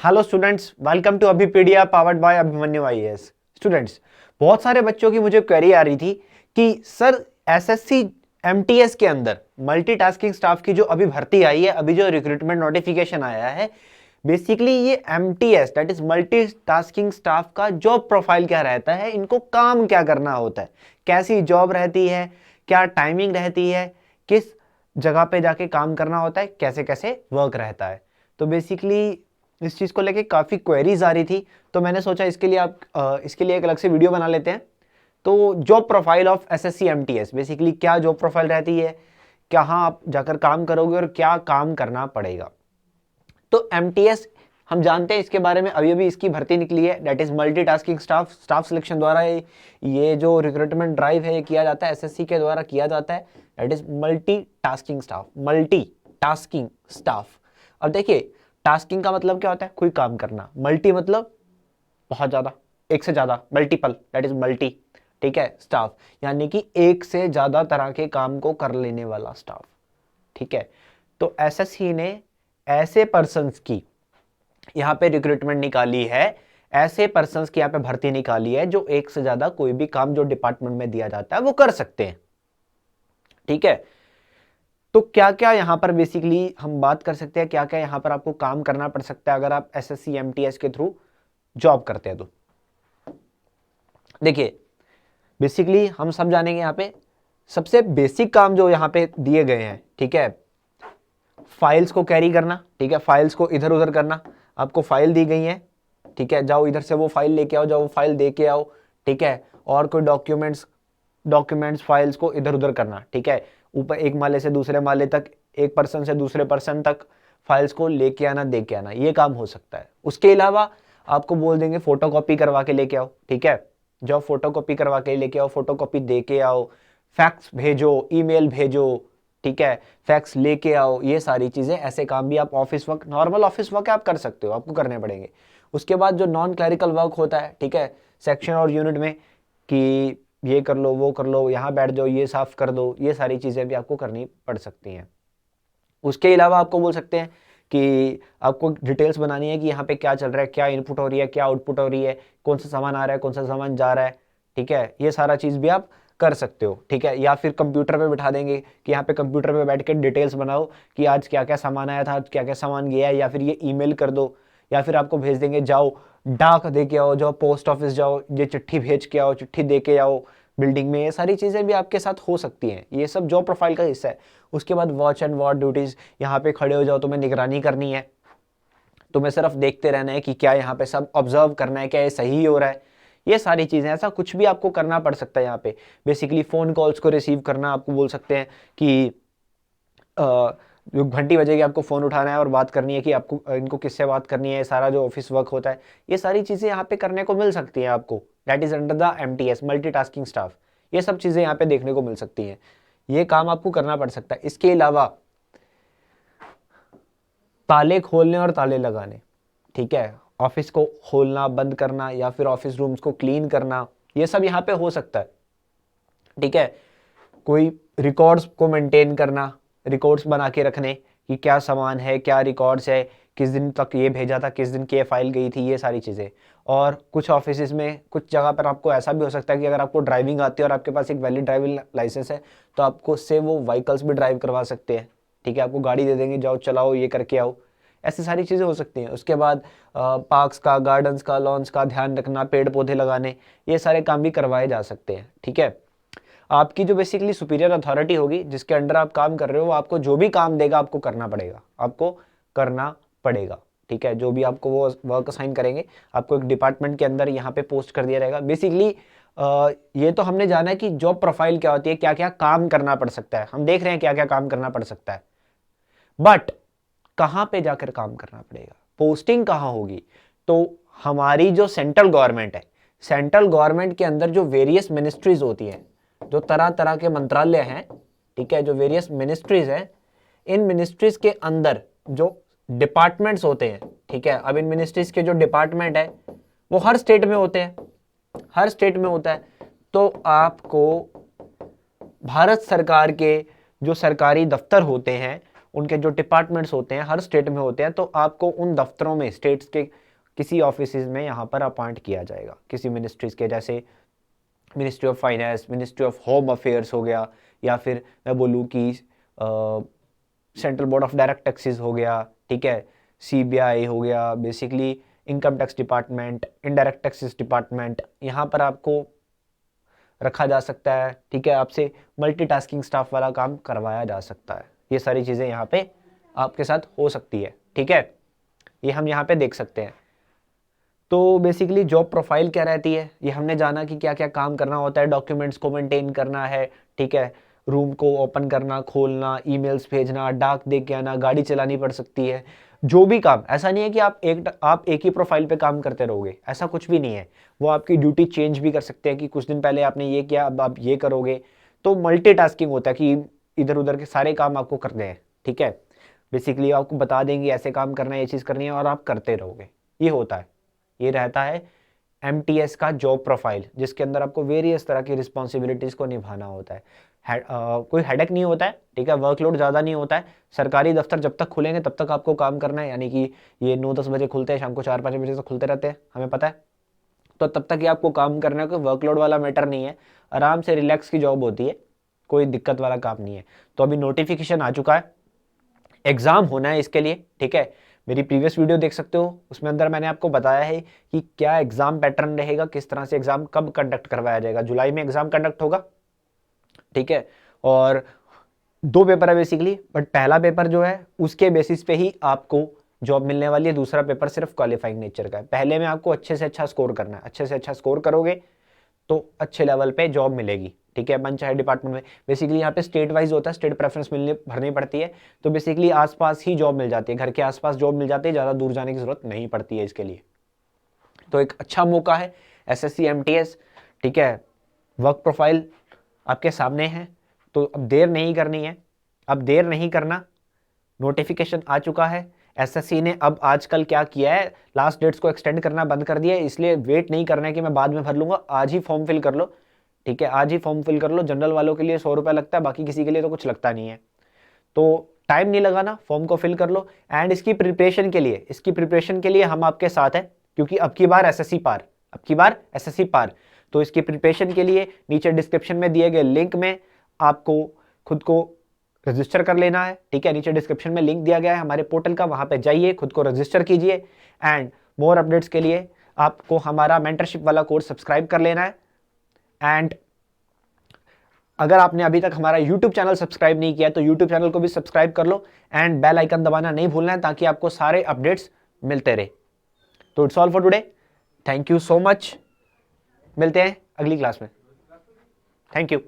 Hello students, welcome to Abhipedia powered by Abhimanyu IAS. Students, बहुत सारे बच्चों की मुझे क्वेरी आ रही थी कि सर एसएससी एमटीएस के अंदर मल्टीटास्किंग स्टाफ की जो अभी भर्ती आई है, अभी जो रिक्रूटमेंट नोटिफिकेशन आया है, बेसिकली ये MTS that is multitasking staff का जॉब प्रोफाइल क्या रहता है, इनको काम क्या करना होता है, कैसी जॉब रहती है, क्या टाइमिंग रहती है, किस जगह पे जाके काम करना होता है, कैसे कैसे वर्क रहता है। तो बेसिकली इस चीज़ को लेके काफ़ी क्वेरीज आ रही थी, तो मैंने सोचा इसके लिए एक अलग से वीडियो बना लेते हैं। तो job profile of SSC MTS, basically क्या जॉब प्रोफाइल रहती है, कहाँ आप जाकर काम करोगे और क्या काम करना पड़ेगा। तो एमटीएस हम जानते हैं, इसके बारे में अभी अभी इसकी भर्ती निकली है, that is multitasking staff selection द्वारा ये जो रिक्रूटमेंट ड्राइव है ये किया जाता है, एसएससी के द्वारा किया जाता है, दैट इज मल्टीटास्किंग स्टाफ। अब देखिए, टास्किंग का मतलब क्या होता है, कोई काम करना, मल्टी मतलब बहुत ज्यादा, एक से ज्यादा, मल्टीपल दैट इज मल्टी, ठीक है। स्टाफ यानी कि एक से ज्यादा तरह के काम को कर लेने वाला स्टाफ, ठीक है। तो एसएससी ने ऐसे पर्सन्स की यहां पे रिक्रूटमेंट निकाली है, ऐसे पर्सन्स की यहां पे भर्ती निकाली है जो एक से ज्यादा कोई भी काम जो डिपार्टमेंट में दिया जाता है वो कर सकते हैं, ठीक है। तो क्या क्या यहां पर बेसिकली हम बात कर सकते हैं, क्या क्या यहां पर आपको काम करना पड़ सकता है अगर आप एसएससी एमटीएस के थ्रू जॉब करते हैं। तो देखिए, बेसिकली हम सब जानेंगे यहां पे सबसे बेसिक काम जो यहां पे दिए गए हैं, ठीक है। फाइल्स को कैरी करना, ठीक है, फाइल्स को इधर उधर करना। आपको फाइल दी गई है, ठीक है, जाओ इधर से वो फाइल लेके आओ, जाओ वो फाइल दे के आओ, ठीक है। और कोई डॉक्यूमेंट्स फाइल्स को इधर उधर करना, ठीक है। ऊपर एक माले से दूसरे माले तक, एक पर्सन से दूसरे पर्सन तक फाइल्स को लेके आना, दे के आना, ये काम हो सकता है। उसके अलावा आपको बोल देंगे फोटोकॉपी करवा के लेके आओ, ठीक है, जाओ फोटोकॉपी करवा के लेके आओ, फोटोकॉपी दे के आओ, फैक्स भेजो, ईमेल भेजो, ठीक है, फैक्स लेके आओ, ये सारी चीजें, ऐसे काम भी आप office work, normal office work आप कर सकते हो, आपको करने पड़ेंगे। उसके बाद जो नॉन क्लरिकल वर्क होता है, ठीक है, सेक्शन और यूनिट में, कि ये कर लो, वो कर लो, यहाँ बैठ जाओ, ये साफ कर दो, ये सारी चीजें भी आपको करनी पड़ सकती हैं। उसके अलावा आपको बोल सकते हैं कि आपको डिटेल्स बनानी है कि यहाँ पे क्या चल रहा है, क्या इनपुट हो रही है, क्या आउटपुट हो रही है, कौन सा सामान आ रहा है, कौन सा सामान जा रहा है, ठीक है, ये सारा चीज भी आप कर सकते हो, ठीक है। या फिर कंप्यूटर पे बिठा देंगे कि यहाँ पे कंप्यूटर पे बैठ के डिटेल्स बनाओ कि आज क्या क्या सामान आया था, आज क्या क्या सामान गया है, या फिर ये ईमेल कर दो, या फिर आपको भेज देंगे जाओ डाक दे के आओ, जाओ पोस्ट ऑफिस जाओ, ये चिट्ठी भेज के आओ, चिट्ठी दे के आओ बिल्डिंग में, ये सारी चीज़ें भी आपके साथ हो सकती हैं, ये सब जॉब प्रोफाइल का हिस्सा है। उसके बाद वॉच एंड वार्ड ड्यूटीज़, यहाँ पे खड़े हो जाओ, तुम्हें निगरानी करनी है, तुम्हें सिर्फ देखते रहना है कि क्या यहाँ पे सब ऑब्जर्व करना है, क्या ये सही हो रहा है, ये सारी चीज़ें, ऐसा कुछ भी आपको करना पड़ सकता है यहाँ पे। बेसिकली फ़ोन कॉल्स को रिसीव करना, आपको बोल सकते हैं कि जो घंटी बजेगी आपको फ़ोन उठाना है और बात करनी है कि आपको इनको किससे बात करनी है, सारा जो ऑफिस वर्क होता है, ये सारी चीज़ें यहाँ पे करने को मिल सकती हैं आपको, that is under the MTS multitasking staff. ये सब चीज़ें यहाँ पे देखने को मिल सकती हैं, ये काम आपको करना पड़ सकता है। इसके अलावा ताले खोलने और ताले लगाने, ठीक है, ऑफिस को खोलना बंद करना या फिर ऑफिस रूम्स को क्लीन करना, ये सब यहाँ पे हो सकता है, ठीक है। कोई रिकॉर्ड्स को मेंटेन करना, रिकॉर्ड्स बना के रखने कि क्या सामान है, क्या रिकॉर्ड्स है, किस दिन तक ये भेजा था, किस दिन की फाइल गई थी, ये सारी चीज़ें। और कुछ ऑफिस में, कुछ जगह पर आपको ऐसा भी हो सकता है कि अगर आपको ड्राइविंग आती है और आपके पास एक वैलिड ड्राइविंग लाइसेंस है, तो आपको उससे वो व्हीकल्स भी ड्राइव करवा सकते हैं, ठीक है, आपको गाड़ी दे देंगे, जाओ चलाओ, ये करके आओ, ऐसी सारी चीज़ें हो सकती हैं। उसके बाद पार्क्स का, गार्डन्स का, लॉन्स का ध्यान रखना, पेड़ पौधे लगाने, ये सारे काम भी करवाए जा सकते हैं, ठीक है। आपकी जो बेसिकली सुपीरियर अथॉरिटी होगी जिसके अंडर आप काम कर रहे हो, वो आपको जो भी काम देगा आपको करना पड़ेगा, आपको करना पड़ेगा, ठीक है। जो भी आपको वो वर्क असाइन करेंगे, आपको एक डिपार्टमेंट के अंदर यहाँ पे पोस्ट कर दिया जाएगा। बेसिकली ये तो हमने जाना है कि जॉब प्रोफाइल क्या होती है, क्या क्या काम करना पड़ सकता है, हम देख रहे हैं क्या क्या काम करना पड़ सकता है, बट कहां पे जाकर काम करना पड़ेगा, पोस्टिंग कहां होगी। तो हमारी जो सेंट्रल गवर्नमेंट है, सेंट्रल गवर्नमेंट के अंदर जो वेरियस मिनिस्ट्रीज होती हैं, जो तरह तरह के मंत्रालय हैं, ठीक है, जो वेरियस मिनिस्ट्रीज हैं, इन मिनिस्ट्रीज के अंदर जो डिपार्टमेंट्स होते हैं, ठीक है, अब इन मिनिस्ट्रीज के जो डिपार्टमेंट है वो हर स्टेट में होते हैं, हर स्टेट में होता है। तो आपको भारत सरकार के जो सरकारी दफ्तर होते हैं उनके जो डिपार्टमेंट्स होते हैं हर स्टेट में होते हैं, तो आपको उन दफ्तरों में स्टेट्स के किसी ऑफिस में यहाँ पर अपॉइंट किया जाएगा, किसी मिनिस्ट्रीज के, जैसे ministry of finance, ministry of home affairs हो गया, या फिर मैं बोलूँ कि central board of direct taxes हो गया, ठीक है, CBI हो गया, basically income tax department, indirect taxes department, यहाँ पर आपको रखा जा सकता है, ठीक है। आपसे मल्टीटास्किंग स्टाफ वाला काम करवाया जा सकता है। ये सारी चीज़ें यहाँ पे आपके साथ हो सकती है, ठीक है, ये हम यहाँ पे देख सकते हैं। तो बेसिकली जॉब प्रोफाइल क्या रहती है, ये हमने जाना कि क्या क्या काम करना होता है, डॉक्यूमेंट्स को मेंटेन करना है, ठीक है, रूम को ओपन करना, खोलना, ईमेल्स भेजना, डाक दे के आना, गाड़ी चलानी पड़ सकती है, जो भी काम। ऐसा नहीं है कि आप एक ही प्रोफाइल पे काम करते रहोगे, ऐसा कुछ भी नहीं है। वो आपकी ड्यूटी चेंज भी कर सकते हैं कि कुछ दिन पहले आपने ये किया, अब आप ये करोगे। तो मल्टीटास्किंग होता है कि इधर उधर के सारे काम आपको करने हैं, ठीक है। बेसिकली आपको बता देंगे ऐसे काम करना है, ये चीज़ करनी है, और आप करते रहोगे, ये होता है। ये रहता है MTS का जॉब प्रोफाइल, जिसके अंदर आपको वेरियस तरह की रिस्पॉन्सिबिलिटीज़ को निभाना होता है। कोई हेडेक नहीं होता है, ठीक है, वर्कलोड ज़्यादा नहीं होता है। सरकारी दफ्तर जब तक खुलेंगे तब तक आपको काम करना है, यानी कि ये 9-10 बजे खुलते हैं, शाम को 4-5 बजे से खुलते रहते हैं, हमें पता है। तो तब तक ही आपको काम करना है, कोई वर्कलोड वाला मैटर नहीं है, आराम से रिलैक्स की जॉब होती है, कोई दिक्कत वाला काम नहीं है। तो अभी नोटिफिकेशन आ चुका है, एग्ज़ाम होना है इसके लिए, ठीक है। मेरी प्रीवियस वीडियो देख सकते हो, उसमें अंदर मैंने आपको बताया है कि क्या एग्ज़ाम पैटर्न रहेगा, किस तरह से एग्ज़ाम कब कंडक्ट करवाया जाएगा। जुलाई में एग्ज़ाम कंडक्ट होगा, ठीक है, और 2 पेपर है बेसिकली, बट पहला पेपर जो है उसके बेसिस पे ही आपको जॉब मिलने वाली है, दूसरा पेपर सिर्फ क्वालिफाइंग नेचर का है। पहले में आपको अच्छे से अच्छा स्कोर करना है, अच्छे से अच्छा स्कोर करोगे तो अच्छे लेवल पे जॉब मिलेगी, ठीक है, मन चाहे डिपार्टमेंट में। बेसिकली यहाँ पे स्टेट वाइज होता है, स्टेट प्रेफरेंस भरनी पड़ती है, तो बेसिकली आसपास ही जॉब मिल जाती है, घर के आसपास जॉब मिल जाती है, ज़्यादा दूर जाने की जरूरत नहीं पड़ती है इसके लिए। तो एक अच्छा मौका है SSC MTS, ठीक है। वर्क प्रोफाइल आपके सामने है, तो अब देर नहीं करनी है, अब देर नहीं करना। नोटिफिकेशन आ चुका है, SSC ने अब आजकल क्या किया है, लास्ट डेट्स को एक्सटेंड करना बंद कर दिया है, इसलिए वेट नहीं करना है कि मैं बाद में भर लूंगा, आज ही फॉर्म फिल कर लो, ठीक है, आज ही फॉर्म फिल कर लो। जनरल वालों के लिए 100 रुपये लगता है, बाकी किसी के लिए तो कुछ लगता नहीं है, तो टाइम नहीं लगाना, फॉर्म को फिल कर लो। एंड इसकी प्रिपरेशन के लिए हम आपके साथ हैं, क्योंकि अब की बार SSC पार, तो इसकी प्रिपरेशन के लिए नीचे डिस्क्रिप्शन में दिए गए लिंक में आपको खुद को रजिस्टर कर लेना है, ठीक है। नीचे डिस्क्रिप्शन में लिंक दिया गया है हमारे पोर्टल का, वहां पे जाइए, खुद को रजिस्टर कीजिए। एंड मोर अपडेट्स के लिए आपको हमारा मेंटरशिप वाला कोर्स सब्सक्राइब कर लेना है। एंड अगर आपने अभी तक हमारा YouTube चैनल सब्सक्राइब नहीं किया तो YouTube चैनल को भी सब्सक्राइब कर लो, एंड बेल आइकन दबाना नहीं भूलना है, ताकि आपको सारे अपडेट्स मिलते रहे। तो it's all for today, thank you so much, मिलते हैं अगली क्लास में, थैंक यू।